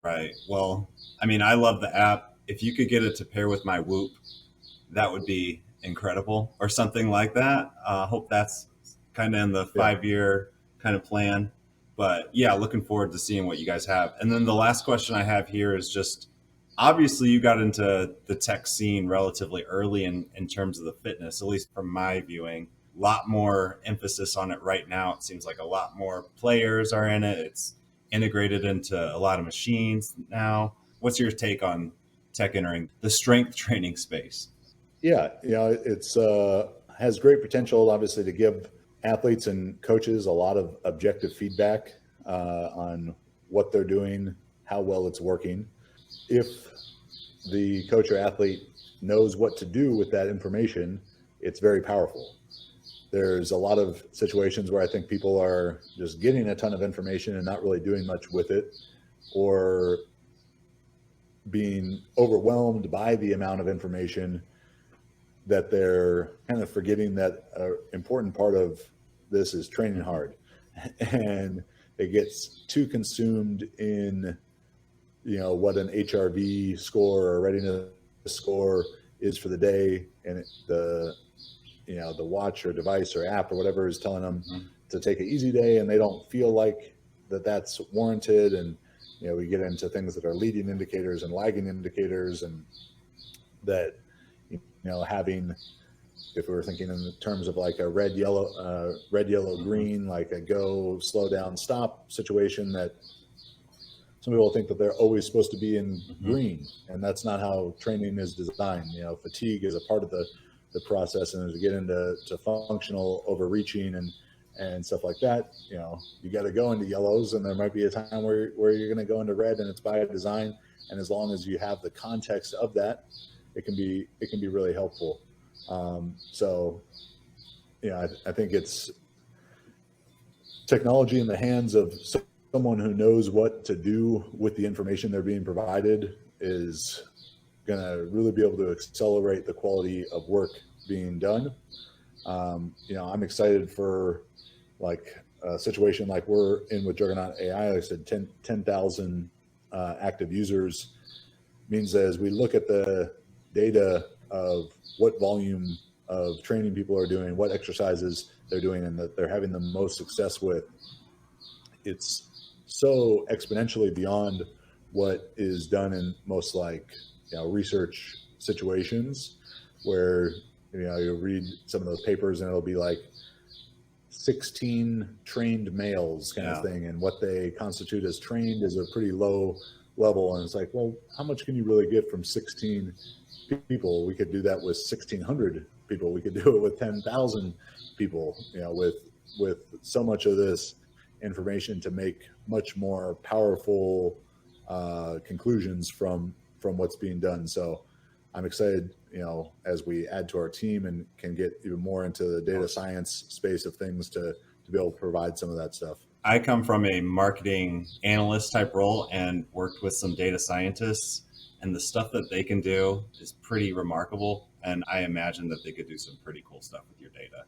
Right. Well, I mean, I love the app. If you could get it to pair with my Whoop, that would be incredible, or something like that. Hope that's kind of in the Yeah. 5 year kind of plan. But yeah, looking forward to seeing what you guys have. And then the last question I have here is just, obviously you got into the tech scene relatively early in terms of the fitness, at least from my viewing. A lot more emphasis on it right now. It seems like a lot more players are in it. It's integrated into a lot of machines now. What's your take on tech entering the strength training space? Yeah, it's has great potential, obviously, to give athletes and coaches a lot of objective feedback on what they're doing, how well it's working. If the coach or athlete knows what to do with that information, it's very powerful. There's a lot of situations where I think people are just getting a ton of information and not really doing much with it, or being overwhelmed by the amount of information that they're kind of forgetting that an important part of this is training hard. And it gets too consumed in, what an HRV score or readiness score is for the day, and the watch or device or app or whatever is telling them to take an easy day, and they don't feel like that's warranted. And we get into things that are leading indicators and lagging indicators, and that having, if we were thinking in terms of like a red yellow green, like a go, slow down, stop situation, that some people think that they're always supposed to be in green, and that's not how training is designed. Fatigue is a part of the process, and as we get into functional overreaching and stuff like that, you got to go into yellows, and there might be a time where you're going to go into red, and it's by design. And as long as you have the context of that, it can be really helpful. So, I think it's technology in the hands of someone who knows what to do with the information they're being provided is going to really be able to accelerate the quality of work being done. I'm excited for like a situation like we're in with Juggernaut AI. Like I said, 10,000 active users means that as we look at the data of what volume of training people are doing, what exercises they're doing, and that they're having the most success with, it's so exponentially beyond what is done in most research situations, where you read some of those papers and it'll be like 16 trained males kind of thing, and what they constitute as trained is a pretty low level. And it's like, well, how much can you really get from 16 people? We could do that with 1,600 people. We could do it with 10,000 people, with so much of this information to make much more powerful conclusions from what's being done. So I'm excited, as we add to our team and can get even more into the data science space of things, to be able to provide some of that stuff. I come from a marketing analyst type role and worked with some data scientists, and the stuff that they can do is pretty remarkable. And I imagine that they could do some pretty cool stuff with your data.